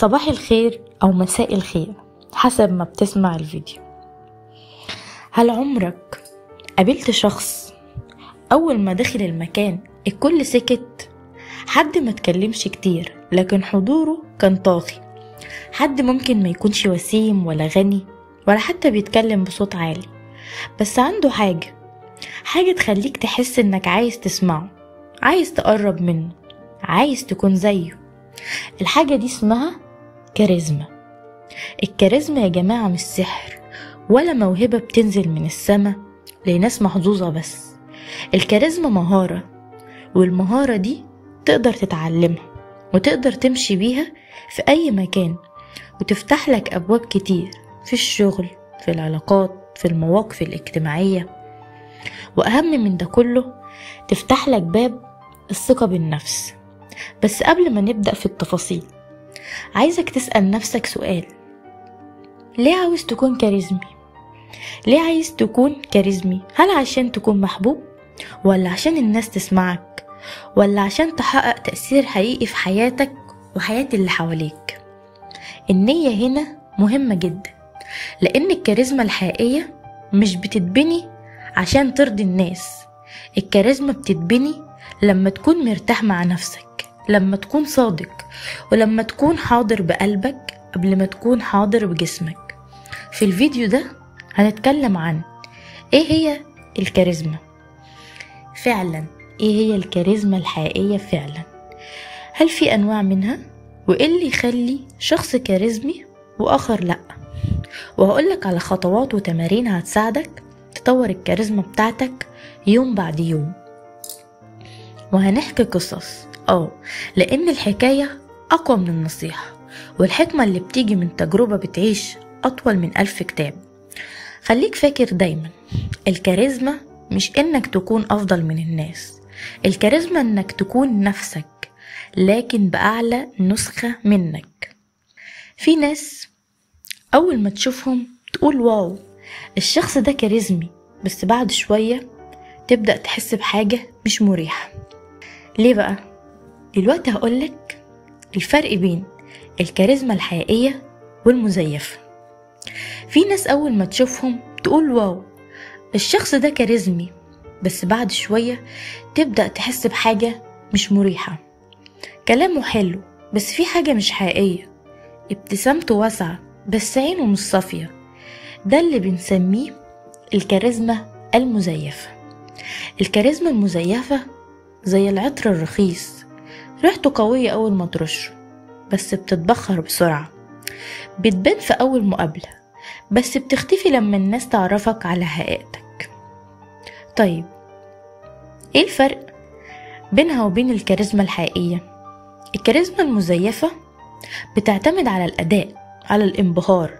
صباح الخير أو مساء الخير حسب ما بتسمع الفيديو. هل عمرك قابلت شخص أول ما دخل المكان الكل سكت؟ حد ما تكلمش كتير لكن حضوره كان طاغي، حد ممكن ما يكونش وسيم ولا غني ولا حتى بيتكلم بصوت عالي، بس عنده حاجة تخليك تحس انك عايز تسمعه، عايز تقرب منه، عايز تكون زيه. الحاجة دي اسمها كاريزما. الكاريزما يا جماعة مش سحر ولا موهبة بتنزل من السما لناس محظوظة بس. الكاريزما مهارة، والمهارة دي تقدر تتعلمها وتقدر تمشي بيها في أي مكان وتفتح لك أبواب كتير في الشغل، في العلاقات، في المواقف الاجتماعية، وأهم من ده كله تفتح لك باب الثقة بالنفس. بس قبل ما نبدأ في التفاصيل عايزك تسأل نفسك سؤال: ليه عاوز تكون كاريزمي؟ ليه عايز تكون كاريزمي؟ هل عشان تكون محبوب، ولا عشان الناس تسمعك، ولا عشان تحقق تأثير حقيقي في حياتك وحياة اللي حواليك؟ النية هنا مهمة جدا، لأن الكاريزما الحقيقية مش بتتبني عشان ترضي الناس. الكاريزما بتتبني لما تكون مرتاح مع نفسك، لما تكون صادق، ولما تكون حاضر بقلبك قبل ما تكون حاضر بجسمك. في الفيديو ده هنتكلم عن ايه هي الكاريزما فعلا، ايه هي الكاريزما الحقيقية فعلا، هل في انواع منها، وايه اللي يخلي شخص كاريزمي واخر لا، وهقولك على خطوات وتمارين هتساعدك تطور الكاريزما بتاعتك يوم بعد يوم. وهنحكي قصص، لأن الحكاية أقوى من النصيحة، والحكمة اللي بتيجي من تجربة بتعيش أطول من 1000 كتاب. خليك فاكر دايما، الكاريزما مش إنك تكون أفضل من الناس، الكاريزما إنك تكون نفسك لكن بأعلى نسخة منك. في ناس أول ما تشوفهم تقول واو الشخص ده كاريزمي، بس بعد شوية تبدأ تحس بحاجة مش مريحة. ليه بقى؟ دلوقتي هقولك الفرق بين الكاريزما الحقيقية والمزيفة. في ناس أول ما تشوفهم تقول واو الشخص ده كاريزمي، بس بعد شوية تبدأ تحس بحاجة مش مريحة. كلامه حلو بس في حاجة مش حقيقية، ابتسامته واسعة بس عينه مش صافية. ده اللي بنسميه الكاريزما المزيفة. الكاريزما المزيفة زي العطر الرخيص، ريحته قوية أول ما ترشه بس بتتبخر بسرعة، بتبان في أول مقابلة بس بتختفي لما الناس تعرفك على حقيقتك. طيب ايه الفرق بينها وبين الكاريزما الحقيقية؟ الكاريزما المزيفة بتعتمد على الأداء، على الانبهار،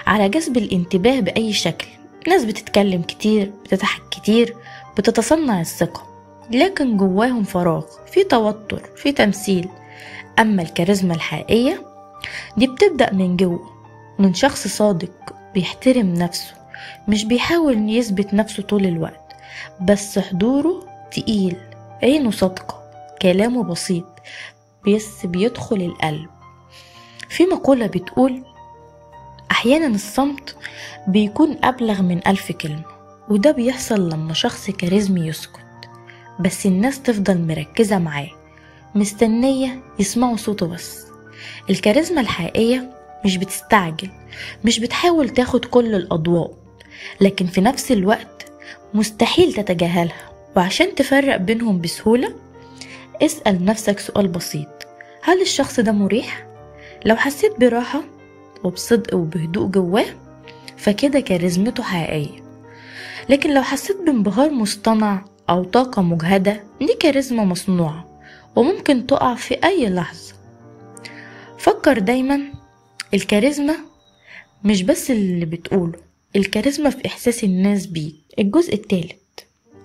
على جذب الانتباه بأي شكل. ناس بتتكلم كتير، بتضحك كتير، بتتصنع الثقة، لكن جواهم فراغ، في توتر، في تمثيل. أما الكاريزما الحقيقية دي بتبدأ من جوه، من شخص صادق بيحترم نفسه، مش بيحاول يثبت نفسه طول الوقت، بس حضوره تقيل، عينه صادقة، كلامه بسيط بس بيدخل القلب. في مقولة بتقول أحيانا الصمت بيكون أبلغ من 1000 كلمة، وده بيحصل لما شخص كاريزمي يسكت بس الناس تفضل مركزة معاه، مستنية يسمعوا صوته بس. الكاريزما الحقيقية مش بتستعجل، مش بتحاول تاخد كل الأضواء، لكن في نفس الوقت مستحيل تتجاهلها. وعشان تفرق بينهم بسهولة اسأل نفسك سؤال بسيط: هل الشخص ده مريح؟ لو حسيت براحة وبصدق وبهدوء جواه فكده كاريزمته حقيقية. لكن لو حسيت بانبهار مصطنع أو طاقة مجهدة دي كاريزما مصنوعة وممكن تقع في أي لحظة. فكر دايما، الكاريزما مش بس اللي بتقوله، الكاريزما في إحساس الناس بيك. الجزء الثالث: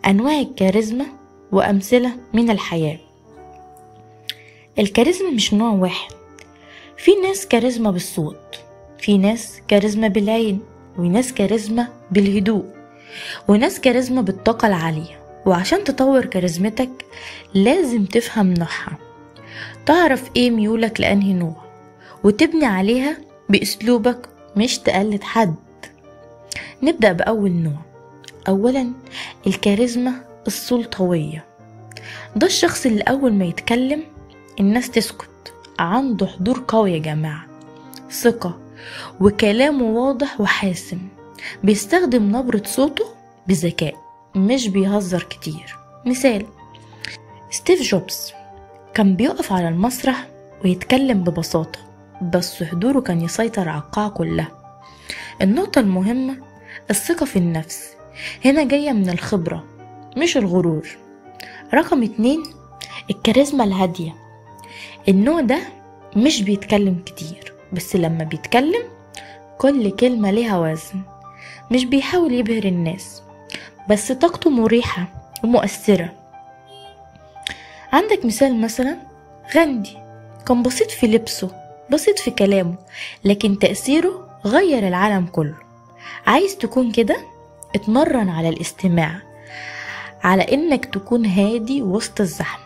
أنواع الكاريزما وأمثلة من الحياة. الكاريزما مش نوع واحد، في ناس كاريزما بالصوت، في ناس كاريزما بالعين، وناس كاريزما بالهدوء، وناس كاريزما بالطاقة العالية. وعشان تطور كاريزمتك لازم تفهم نوعها، تعرف ايه ميولك لأنهي نوع، وتبني عليها بأسلوبك، مش تقلد حد. نبدأ بأول نوع. أولا، الكاريزما السلطوية. ده الشخص اللي أول ما يتكلم الناس تسكت، عنده حضور قوي يا جماعة، ثقة، وكلامه واضح وحاسم، بيستخدم نبرة صوته بذكاء، مش بيهزر كتير. مثال: ستيف جوبز كان بيقف على المسرح ويتكلم ببساطة، بس حضوره كان يسيطر على القاعة كلها. النقطة المهمة الثقة في النفس، هنا جاية من الخبرة مش الغرور. رقم 2، الكاريزما الهادية. النوع ده مش بيتكلم كتير، بس لما بيتكلم كل كلمة ليها وزن، مش بيحاول يبهر الناس، بس طاقته مريحة ومؤثرة. عندك مثال مثلا غاندي، كان بسيط في لبسه، بسيط في كلامه، لكن تأثيره غير العالم كله. عايز تكون كده؟ اتمرن على الاستماع، على انك تكون هادي وسط الزحمة،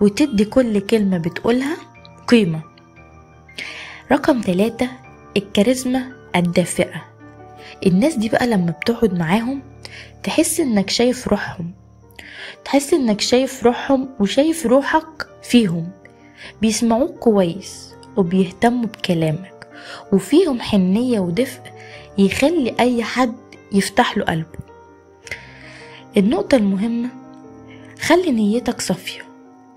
وتدي كل كلمة بتقولها قيمة. رقم 3، الكاريزما الدافئة. الناس دي بقى لما بتقعد معاهم تحس انك شايف روحهم وشايف روحك فيهم. بيسمعوك كويس وبيهتموا بكلامك، وفيهم حنية ودفء يخلي اي حد يفتح له قلبه. النقطة المهمة، خلي نيتك صافية.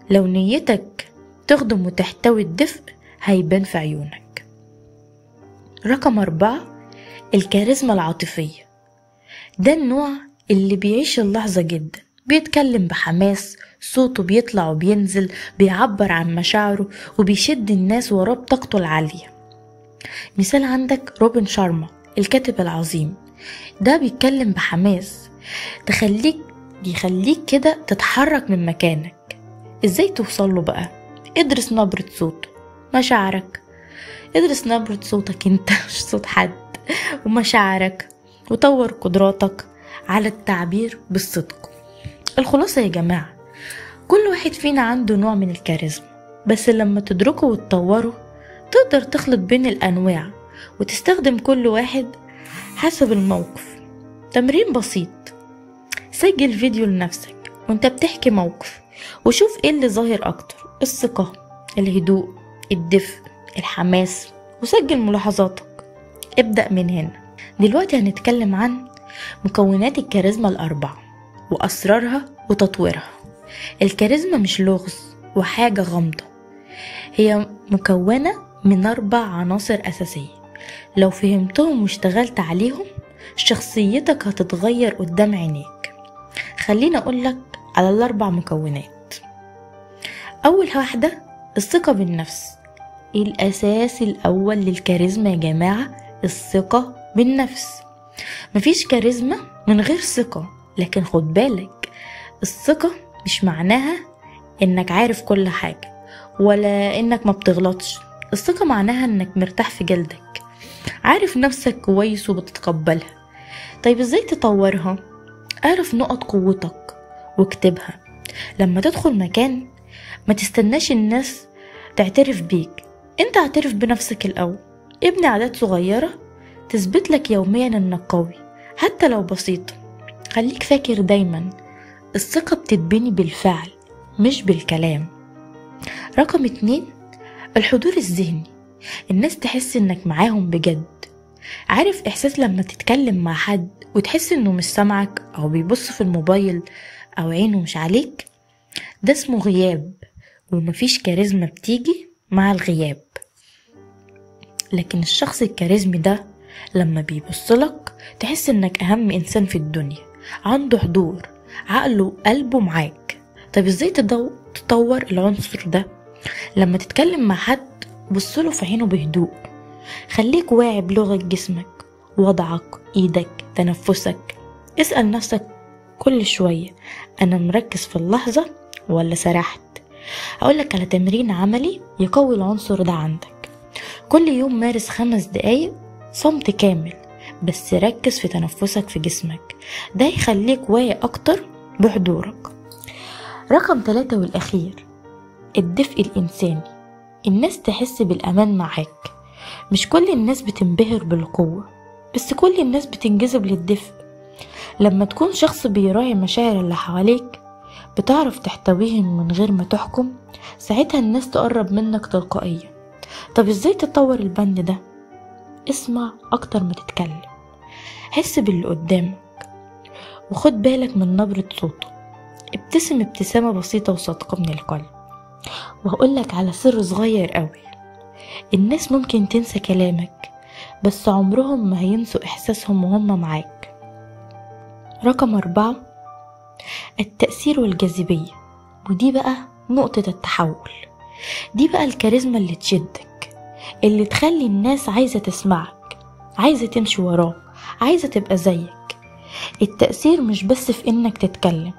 لو نيتك تخدم وتحتوي الدفء هيبان في عيونك. رقم 4، الكاريزما العاطفية. ده النوع اللي بيعيش اللحظة جدا، بيتكلم بحماس، صوته بيطلع وبينزل، بيعبر عن مشاعره وبيشد الناس وراه بطاقته العالية. مثال عندك روبن شارما الكاتب العظيم، ده بيتكلم بحماس يخليك كده تتحرك من مكانك. ازاي توصله بقى؟ ادرس نبرة صوته، مشاعرك، ادرس نبرة صوتك انت مش صوت حد، ومشاعرك، وطور قدراتك على التعبير بالصدق. الخلاصة يا جماعة، كل واحد فينا عنده نوع من الكاريزما، بس لما تدركه وتطوره تقدر تخلط بين الأنواع وتستخدم كل واحد حسب الموقف. تمرين بسيط: سجل فيديو لنفسك وانت بتحكي موقف، وشوف ايه اللي ظاهر اكتر، الثقة، الهدوء، الدفء، الحماس، وسجل ملاحظاتك. ابدأ من هنا. دلوقتي هنتكلم عن مكونات الكاريزما ال4 وأسرارها وتطويرها. الكاريزما مش لغز وحاجة غامضة، هي مكونة من 4 عناصر أساسية. لو فهمتهم واشتغلت عليهم شخصيتك هتتغير قدام عينيك. خليني أقولك على ال4 مكونات. أول واحدة الثقة بالنفس. الأساس الأول للكاريزما يا جماعة الثقة بالنفس. مفيش كاريزما من غير ثقة، لكن خد بالك، الثقة مش معناها إنك عارف كل حاجة ولا إنك ما بتغلطش. الثقة معناها إنك مرتاح في جلدك، عارف نفسك كويس وبتتقبلها. طيب إزاي تطورها؟ اعرف نقط قوتك واكتبها. لما تدخل مكان ما تستناش الناس تعترف بيك، انت اعترف بنفسك الأول. ابني عادات صغيرة تثبت لك يوميا انك قوي حتى لو بسيطة. خليك فاكر دايما الثقة بتتبني بالفعل مش بالكلام. رقم 2، الحضور الذهني. الناس تحس انك معاهم بجد. عارف احساس لما تتكلم مع حد وتحس انه مش سامعك او بيبص في الموبايل او عينه مش عليك؟ ده اسمه غياب، ومفيش كاريزما بتيجي مع الغياب. لكن الشخص الكاريزمي ده لما بيبصلك تحس انك اهم انسان في الدنيا، عنده حضور، عقله وقلبه معاك. طب ازاي تطور العنصر ده؟ لما تتكلم مع حد بصله في عينه بهدوء، خليك واعي بلغة جسمك، وضعك، ايدك، تنفسك. اسأل نفسك كل شوية انا مركز في اللحظة ولا سرحت؟ هقولك على تمرين عملي يقوي العنصر ده عندك. كل يوم مارس 5 دقايق صمت كامل، بس ركز في تنفسك في جسمك، ده يخليك واعي اكتر بحضورك. رقم 3 والأخير، الدفء الإنساني. الناس تحس بالأمان معاك، مش كل الناس بتنبهر بالقوة، بس كل الناس بتنجذب للدفء. لما تكون شخص بيراعي مشاعر اللي حواليك، بتعرف تحتويهم من غير ما تحكم، ساعتها الناس تقرب منك تلقائيا. طب ازاي تطور البند ده؟ اسمع اكتر ما تتكلم، حس باللي قدامك وخد بالك من نبرة صوته، ابتسم ابتسامة بسيطة وصادقة من القلب. وهقولك على سر صغير قوي، الناس ممكن تنسى كلامك بس عمرهم ما هينسوا إحساسهم وهم معاك. رقم 4، التأثير والجاذبية، ودي بقى نقطة التحول. دي بقى الكاريزما اللي تشدك، اللي تخلي الناس عايزة تسمعك، عايزة تمشي وراك، عايزة تبقى زيك. التأثير مش بس في إنك تتكلم،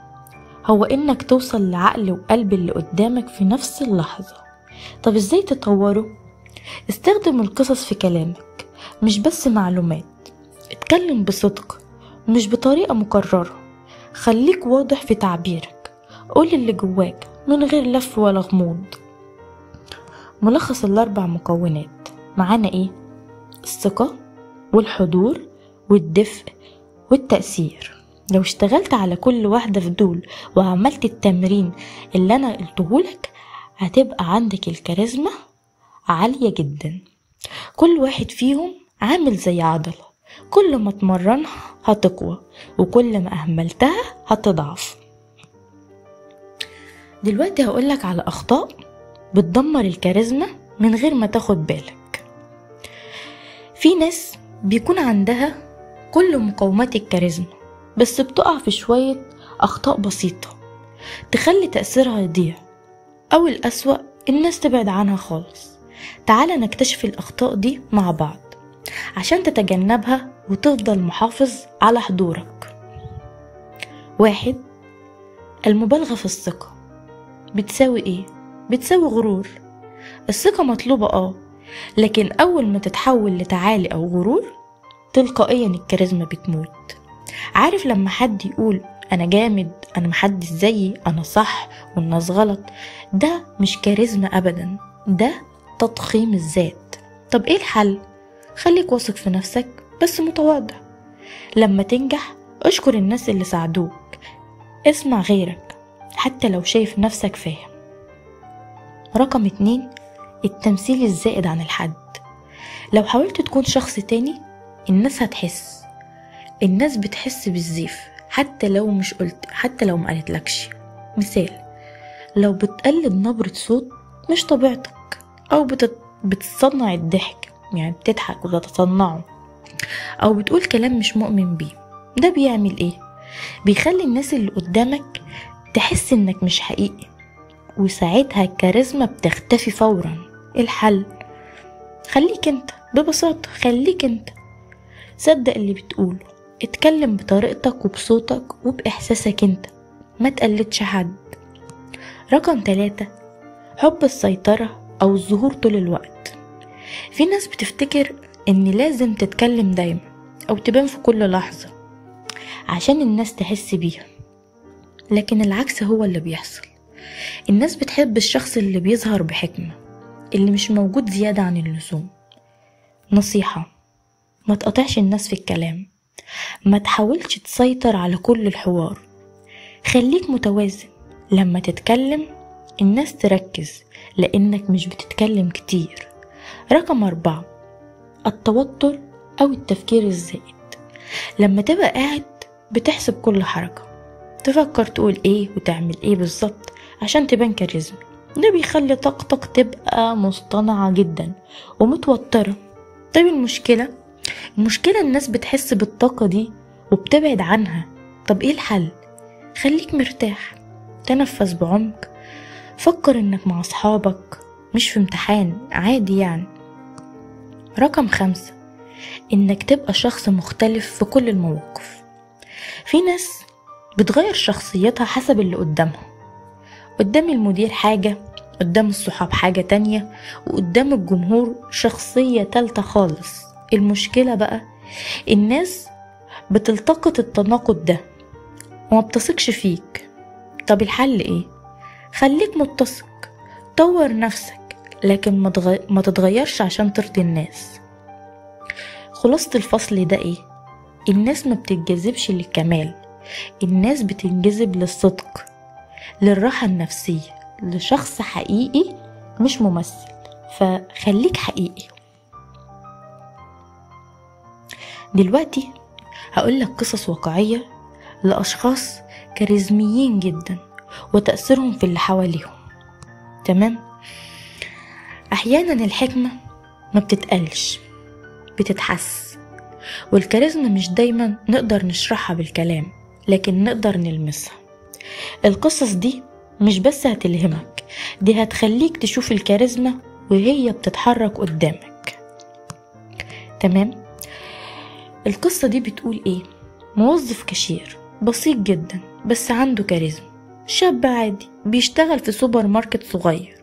هو إنك توصل لعقل وقلب اللي قدامك في نفس اللحظة. طب إزاي تطوره؟ استخدم القصص في كلامك، مش بس معلومات. اتكلم بصدق مش بطريقة مكررة، خليك واضح في تعبيرك، قول اللي جواك من غير لف ولا غموض. ملخص ال4 مكونات معانا ايه؟ الثقة والحضور والدفء والتأثير. لو اشتغلت على كل واحدة في دول وعملت التمرين اللي انا قلتهولك، هتبقى عندك الكاريزما عالية جدا. كل واحد فيهم عامل زي عضلة، كل ما تمرنها هتقوى، وكل ما أهملتها هتضعف. دلوقتي هقولك على أخطاء بتدمر الكاريزما من غير ما تاخد بالك. في ناس بيكون عندها كل مقومات الكاريزما، بس بتقع في شوية أخطاء بسيطة تخلي تأثيرها يضيع، أو الأسوأ الناس تبعد عنها خالص. تعالى نكتشف الأخطاء دي مع بعض عشان تتجنبها وتفضل محافظ على حضورك. 1، المبالغة في الثقة. بتساوي ايه؟ بتساوي غرور. الثقة مطلوبة لكن أول ما تتحول لتعالي أو غرور، تلقائيا الكاريزما بتموت. عارف لما حد يقول أنا جامد، أنا محدش زيي، أنا صح والناس غلط، ده مش كاريزما أبدا، ده تضخيم الذات. طب ايه الحل؟ خليك واثق في نفسك بس متواضع. لما تنجح اشكر الناس اللي ساعدوك، اسمع غيرك حتى لو شايف نفسك فاهم. رقم 2، التمثيل الزائد عن الحد. لو حاولت تكون شخص تاني، الناس هتحس. الناس بتحس بالزيف حتى لو مش قلت، حتى لو ما قالتلكش. مثال، لو بتقلد نبرة صوت مش طبيعتك، او بتصنع الضحك، يعني بتضحك وتتصنعه، او بتقول كلام مش مؤمن بيه، ده بيعمل ايه؟ بيخلي الناس اللي قدامك تحس انك مش حقيقي، وساعتها الكاريزما بتختفي فورا. الحل؟ خليك انت، ببساطة خليك انت، صدق اللي بتقوله، اتكلم بطريقتك وبصوتك وبإحساسك انت، ما تقلدش حد. رقم 3، حب السيطرة او الظهور طول الوقت. في ناس بتفتكر ان لازم تتكلم دايما او تبان في كل لحظة عشان الناس تحس بيها، لكن العكس هو اللي بيحصل. الناس بتحب الشخص اللي بيظهر بحكمة، اللي مش موجود زيادة عن اللزوم. نصيحة، ما تقطعش الناس في الكلام، ما تحاولش تسيطر على كل الحوار، خليك متوازن. لما تتكلم الناس تركز لانك مش بتتكلم كتير. رقم 4، التوتر او التفكير الزائد. لما تبقى قاعد بتحسب كل حركة، تفكر تقول ايه وتعمل ايه بالظبط عشان تبان كاريزمي، ده بيخلي طاقتك تبقى مصطنعة جدا ومتوترة. طيب المشكلة الناس بتحس بالطاقة دي وبتبعد عنها. طب ايه الحل؟ خليك مرتاح، تنفس بعمق، فكر انك مع اصحابك مش في امتحان عادي يعني. رقم 5، انك تبقى شخص مختلف في كل المواقف. في ناس بتغير شخصيتها حسب اللي قدامها، قدام المدير حاجة، قدام الصحاب حاجة تانية، وقدام الجمهور شخصية تالتة خالص. المشكلة بقى الناس بتلتقط التناقض ده وما بتثقش فيك. طب الحل ايه؟ خليك متسق، طور نفسك، لكن ما تتغيرش عشان ترضي الناس. خلاصة الفصل ده ايه؟ الناس ما بتتجذبش للكمال، الناس بتنجذب للصدق، للراحة النفسية، لشخص حقيقي مش ممثل. فخليك حقيقي. دلوقتي هقولك قصص واقعية لأشخاص كاريزميين جدا وتأثيرهم في اللي حواليهم. تمام؟ أحيانا الحكمة ما بتتقالش، بتتحس. والكاريزما مش دايما نقدر نشرحها بالكلام، لكن نقدر نلمسها. القصص دي مش بس هتلهمك، دي هتخليك تشوف الكاريزما وهي بتتحرك قدامك. تمام؟ القصة دي بتقول ايه؟ موظف كاشير بسيط جدا بس عنده كاريزما، شاب عادي بيشتغل في سوبر ماركت صغير.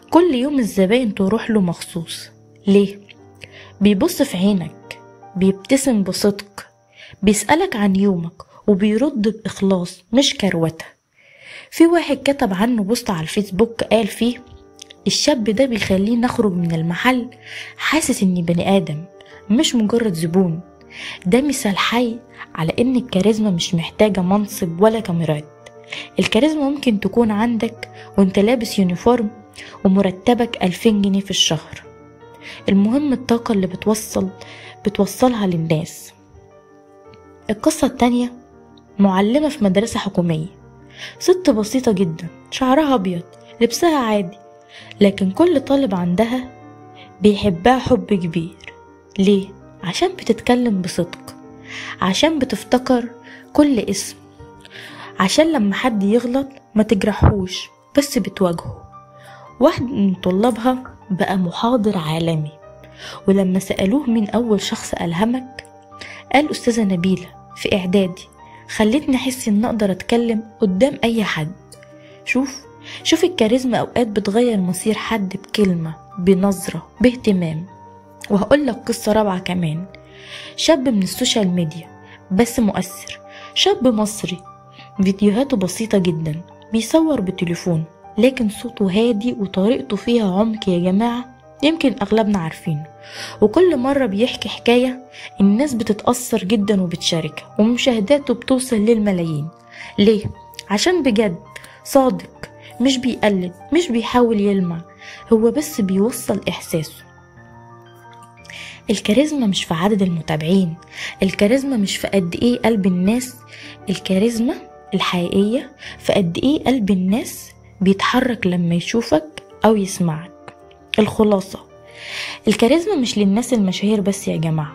كل يوم الزباين تروح له مخصوص. ليه؟ بيبص في عينك، بيبتسم بصدق، بيسألك عن يومك وبيرد بإخلاص مش كروته. في واحد كتب عنه بوست على الفيسبوك قال فيه: الشاب ده بيخليني نخرج من المحل حاسس اني بني آدم مش مجرد زبون. ده مثال حي على ان الكاريزما مش محتاجة منصب ولا كاميرات. الكاريزما ممكن تكون عندك وانت لابس يونيفورم ومرتبك 2000 جنيه في الشهر. المهم الطاقة اللي بتوصلها للناس. القصة التانية معلمة في مدرسة حكومية، ست بسيطة جدا، شعرها أبيض، لبسها عادي، لكن كل طالب عندها بيحبها حب كبير. ليه؟ عشان بتتكلم بصدق، عشان بتفتكر كل اسم، عشان لما حد يغلط ما تجرحوش بس بتواجهه. واحد من طلابها بقى محاضر عالمي، ولما سألوه مين أول شخص ألهمك قال: أستاذة نبيلة في إعدادي، خلتني أحس إن أقدر أتكلم قدام أي حد. شوف الكاريزما أوقات بتغير مصير حد بكلمة، بنظرة، باهتمام. وهقولك قصة رابعة كمان. شاب من السوشيال ميديا بس مؤثر، شاب مصري فيديوهاته بسيطة جدا، بيصور بتليفون لكن صوته هادي وطريقته فيها عمق يا جماعة، يمكن أغلبنا عارفينه. وكل مرة بيحكي حكاية الناس بتتأثر جدا وبتشاركها، ومشاهداته بتوصل للملايين. ليه؟ عشان بجد صادق، مش بيقلد، مش بيحاول يلمع، هو بس بيوصل إحساسه. الكاريزما مش في عدد المتابعين، الكاريزما مش في قد ايه قلب الناس، الكاريزما الحقيقية في قد ايه قلب الناس بيتحرك لما يشوفك او يسمعك. الخلاصة، الكاريزما مش للناس المشاهير بس يا جماعة.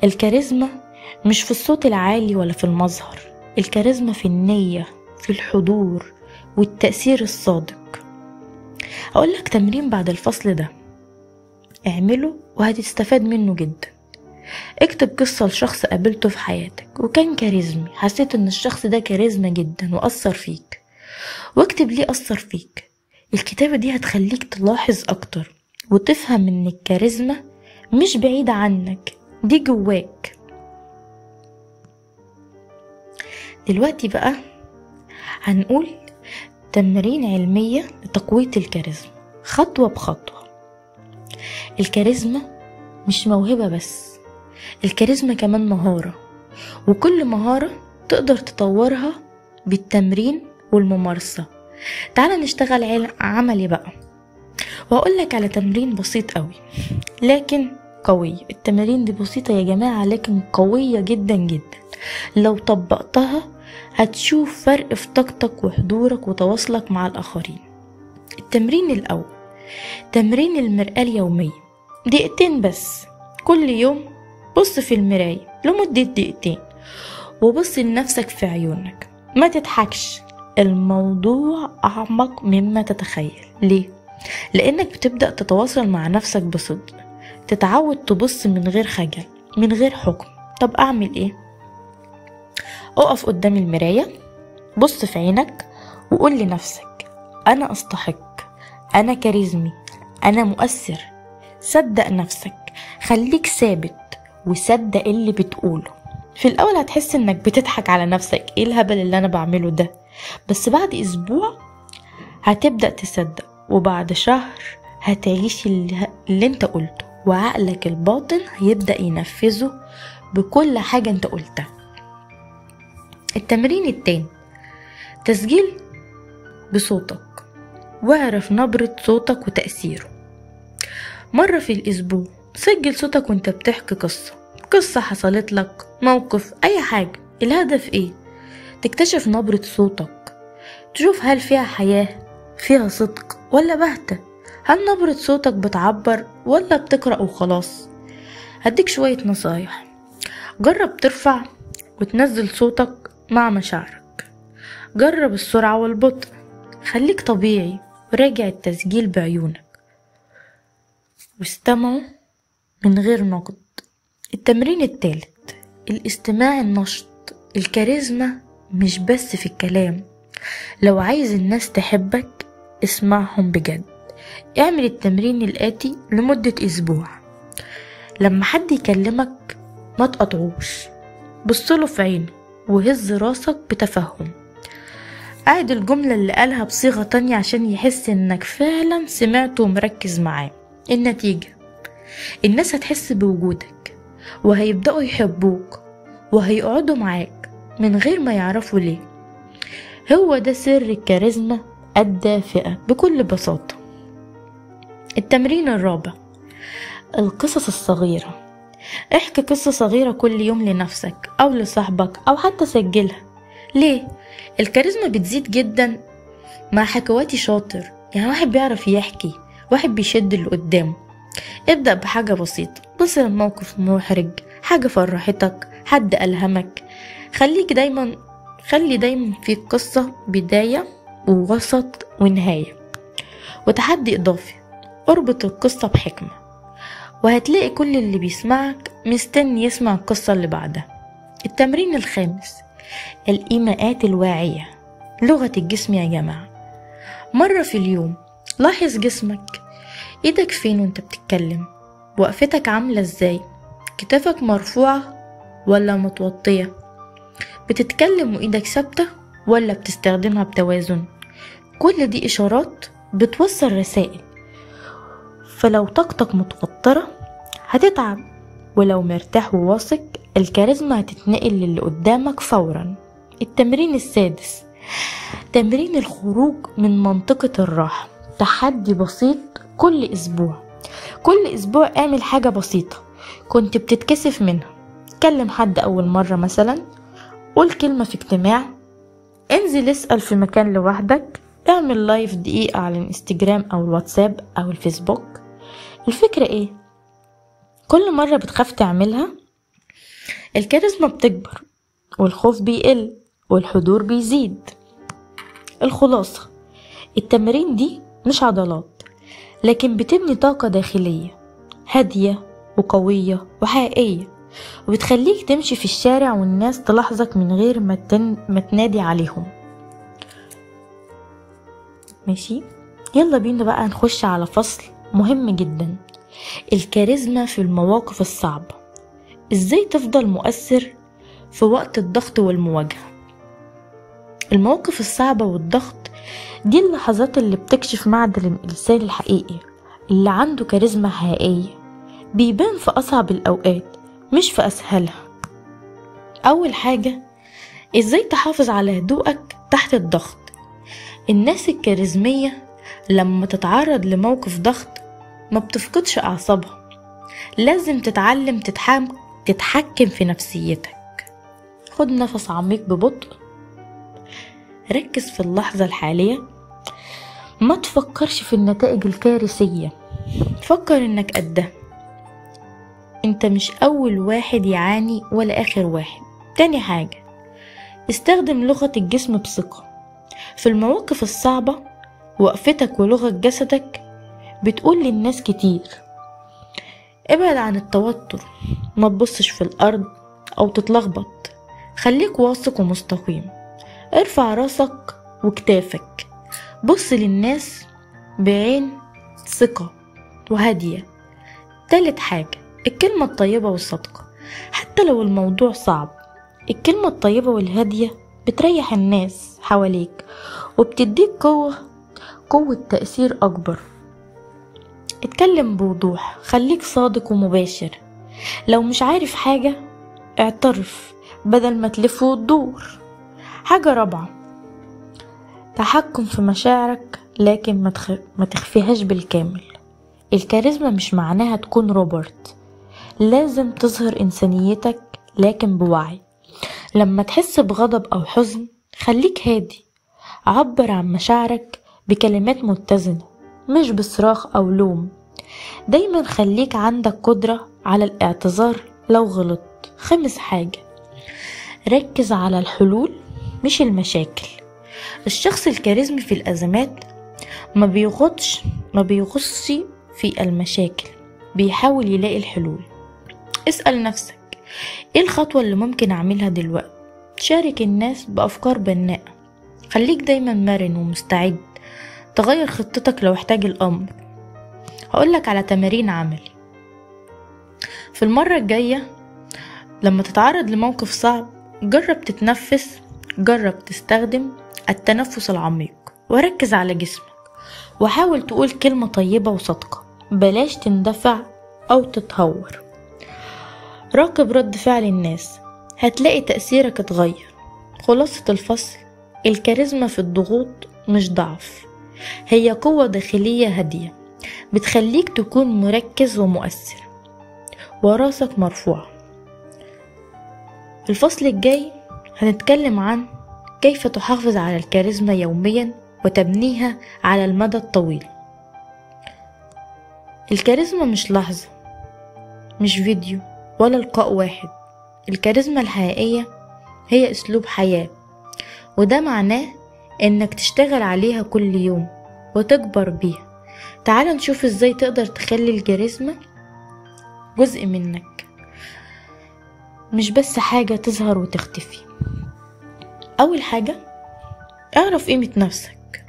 الكاريزما مش في الصوت العالي ولا في المظهر، الكاريزما في النية، في الحضور والتأثير الصادق. أقولك تمرين بعد الفصل ده اعمله وهتستفاد منه جدا. اكتب قصة لشخص قابلته في حياتك وكان كاريزمي، حسيت ان الشخص ده كاريزما جدا وأثر فيك، واكتب ليه أثر فيك. الكتابة دي هتخليك تلاحظ أكتر وتفهم ان الكاريزما مش بعيدة عنك، دي جواك. دلوقتي بقى هنقول تمارين علمية لتقوية الكاريزما خطوة بخطوة. الكاريزما مش موهبة بس، الكاريزما كمان مهارة، وكل مهارة تقدر تطورها بالتمرين والممارسة. تعال نشتغل عملي بقى، وأقولك على تمرين بسيط قوي لكن قوي. التمارين دي بسيطة يا جماعة لكن قوية جدا جدا. لو طبقتها هتشوف فرق في طاقتك وحضورك وتواصلك مع الآخرين. التمرين الأول تمرين المرآة اليومية، دقيقتين بس كل يوم. بص في المراية لمدة دقيقتين وبص لنفسك في عيونك، ما تضحكش، الموضوع أعمق مما تتخيل. ليه؟ لأنك بتبدأ تتواصل مع نفسك بصدق، تتعود تبص من غير خجل، من غير حكم. طب أعمل إيه؟ أقف قدام المراية، بص في عينك وقول لنفسك: أنا أستحق، أنا كاريزمي، أنا مؤثر. صدق نفسك، خليك ثابت وصدق اللي بتقوله. في الأول هتحس إنك بتضحك على نفسك، إيه الهبل اللي أنا بعمله ده؟ بس بعد أسبوع هتبدأ تصدق، وبعد شهر هتعيش اللي انت قلته، وعقلك الباطن هيبدأ ينفذه بكل حاجة انت قلتها. التمرين التاني، تسجيل بصوتك، واعرف نبرة صوتك وتأثيره. مرة في الأسبوع سجل صوتك وانت بتحكي قصة حصلت لك، موقف، أي حاجة. الهدف ايه؟ تكتشف نبرة صوتك، تشوف هل فيها حياة، فيها صدق ولا بهتة، هل نبرة صوتك بتعبر ولا بتقرأ وخلاص. هديك شوية نصايح. جرب ترفع وتنزل صوتك مع مشاعرك، جرب السرعة والبطء، خليك طبيعي، وراجع التسجيل بعيونك واستمعوا من غير نقد. التمرين التالت، الاستماع النشط. الكاريزما مش بس في الكلام، لو عايز الناس تحبك اسمعهم بجد. اعمل التمرين الآتي لمدة أسبوع. لما حد يكلمك ما تقطعوش، بصله في عينه وهز راسك بتفهم. أعد الجملة اللي قالها بصيغة تانية عشان يحس انك فعلا سمعته ومركز معاه. النتيجة، الناس هتحس بوجودك وهيبدأوا يحبوك وهيقعدوا معاك من غير ما يعرفوا ليه. هو ده سر الكاريزما الدافئة بكل بساطة. التمرين الرابع، القصص الصغيرة. احكي قصة صغيرة كل يوم لنفسك أو لصاحبك أو حتى سجلها. ليه؟ الكاريزما بتزيد جدا مع حكواتي شاطر، يعني واحد بيعرف يحكي، واحد بيشد اللي قدامه. ابدأ بحاجة بسيطة، مثلا موقف محرج، حاجة فرحتك، حد ألهمك. خلي دايما في قصة بداية ووسط ونهاية وتحدي إضافي. اربط القصة بحكمة وهتلاقي كل اللي بيسمعك مستني يسمع القصة اللي بعدها. التمرين الخامس، الإيماءات الواعية. لغة الجسم يا جماعة. مرة في اليوم لاحظ جسمك، ايدك فين وانت بتتكلم، وقفتك عاملة ازاي، كتافك مرفوعة ولا متوطية، بتتكلم وايدك ثابتة ولا بتستخدمها بتوازن. كل دي إشارات بتوصل رسائل. فلو طاقتك متوترة هتتعب، ولو مرتاح وواثق الكاريزما هتتنقل للي قدامك فورا. التمرين السادس، تمرين الخروج من منطقة الراحة. تحدي بسيط كل أسبوع اعمل حاجة بسيطة كنت بتتكسف منها. كلم حد أول مرة مثلا، قول كلمة في اجتماع، انزل اسأل في مكان لوحدك، اعمل لايف دقيقة على الانستجرام أو الواتساب أو الفيسبوك. الفكرة ايه؟ كل مرة بتخاف تعملها الكاريزما بتكبر والخوف بيقل والحضور بيزيد. الخلاصة، التمارين دي مش عضلات، لكن بتبني طاقة داخلية هادية وقوية وحقيقية، وبتخليك تمشي في الشارع والناس تلاحظك من غير ما تنادي عليهم. ماشي، يلا بينا بقى نخش على فصل مهم جدا، الكاريزما في المواقف الصعبة. ازاي تفضل مؤثر في وقت الضغط والمواجهة. المواقف الصعبة والضغط دي اللحظات اللي بتكشف معدن الإنسان الحقيقي اللي عنده كاريزما حقيقية. بيبان في أصعب الأوقات مش في أسهلها. أول حاجة، ازاي تحافظ على هدوءك تحت الضغط. الناس الكاريزمية لما تتعرض لموقف ضغط ما بتفقدش أعصابها. لازم تتعلم تتحكم في نفسيتك. خد نفس عميق ببطء، ركز في اللحظة الحالية، ما تفكرش في النتائج الكارثية، فكر انك قدها. انت مش اول واحد يعاني ولا اخر واحد. تاني حاجة، استخدم لغة الجسم بثقة. في المواقف الصعبة وقفتك ولغة جسدك بتقول للناس كتير. ابعد عن التوتر، ما تبصش في الارض او تتلخبط، خليك واثق ومستقيم. ارفع راسك وكتافك، بص للناس بعين ثقة وهادية. تالت حاجة، الكلمة الطيبة والصادقة. حتى لو الموضوع صعب، الكلمة الطيبة والهادية بتريح الناس حواليك وبتديك قوة تأثير أكبر. اتكلم بوضوح، خليك صادق ومباشر. لو مش عارف حاجة اعترف بدل ما تلف وتدور. حاجة رابعة، تحكم في مشاعرك لكن ما تخفيهاش بالكامل. الكاريزما مش معناها تكون روبوت، لازم تظهر إنسانيتك لكن بوعي. لما تحس بغضب أو حزن خليك هادي، عبر عن مشاعرك بكلمات متزنة مش بصراخ أو لوم. دايما خليك عندك قدرة على الاعتذار لو غلطت. خامس حاجة، ركز على الحلول مش المشاكل. الشخص الكاريزمي في الأزمات ما بيغصش في المشاكل، بيحاول يلاقي الحلول. اسأل نفسك ايه الخطوة اللي ممكن اعملها دلوقتي؟ شارك الناس بأفكار بناءة. خليك دايما مرن ومستعد تغير خطتك لو احتاج الأمر. هقولك على تمارين عملي. في المرة الجاية لما تتعرض لموقف صعب جرب تتنفس، جرب تستخدم التنفس العميق وركز على جسمك، وحاول تقول كلمة طيبة وصادقة، بلاش تندفع أو تتهور. راقب رد فعل الناس، هتلاقي تأثيرك اتغير. خلاصة الفصل، الكاريزما في الضغوط مش ضعف، هي قوة داخلية هادية بتخليك تكون مركز ومؤثر وراسك مرفوعة. الفصل الجاي هنتكلم عن كيف تحافظ على الكاريزما يوميا وتبنيها على المدى الطويل. الكاريزما مش لحظة، مش فيديو ولا لقاء واحد. الكاريزما الحقيقية هي أسلوب حياة، وده معناه إنك تشتغل عليها كل يوم وتكبر بيها. تعال نشوف إزاي تقدر تخلي الكاريزما جزء منك، مش بس حاجة تظهر وتختفي. أول حاجة، اعرف قيمة نفسك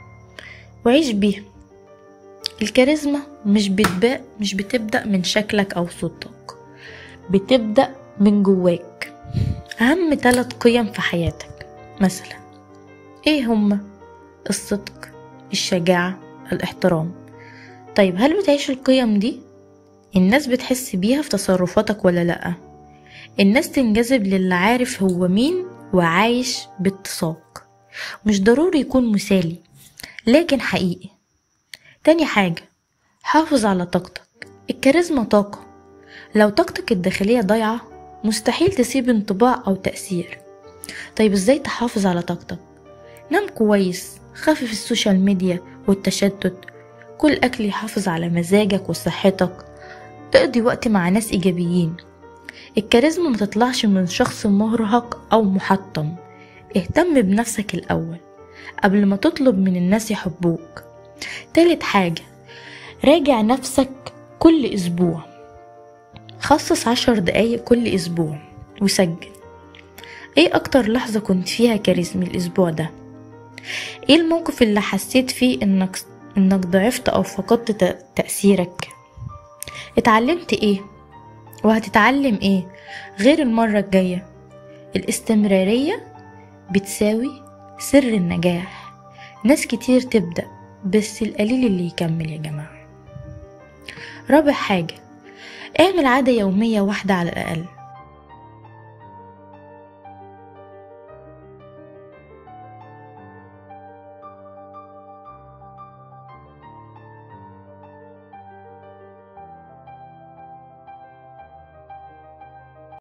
وعيش بيها. الكاريزما مش بتبدأ من شكلك أو صوتك، بتبدأ من جواك. أهم 3 قيم في حياتك مثلا ايه هما؟ الصدق، الشجاعة، الاحترام. طيب هل بتعيش القيم دي؟ الناس بتحس بيها في تصرفاتك ولا لأ؟ الناس تنجذب للي عارف هو مين وعايش باتساق، مش ضروري يكون مثالي لكن حقيقي. تاني حاجة، حافظ على طاقتك. الكاريزما طاقة، لو طاقتك الداخلية ضايعة مستحيل تسيب انطباع أو تأثير. طيب ازاي تحافظ على طاقتك؟ نام كويس، خفف السوشيال ميديا والتشتت، كل أكل يحافظ على مزاجك وصحتك، اقضي وقت مع ناس إيجابيين. الكاريزما ما تطلعش من شخص مرهق أو محطم. اهتم بنفسك الأول قبل ما تطلب من الناس يحبوك. تالت حاجة، راجع نفسك كل أسبوع. خصص 10 دقايق كل أسبوع وسجل ايه أكتر لحظة كنت فيها كاريزمي الأسبوع ده؟ ايه الموقف اللي حسيت فيه انك ضعفت أو فقدت تأثيرك؟ اتعلمت ايه وهتتعلم ايه غير المرة الجاية؟ الاستمرارية بتساوي سر النجاح. ناس كتير تبدأ بس القليل اللي يكمل يا جماعة. رابع حاجة، اعمل عادة يومية واحدة على الأقل.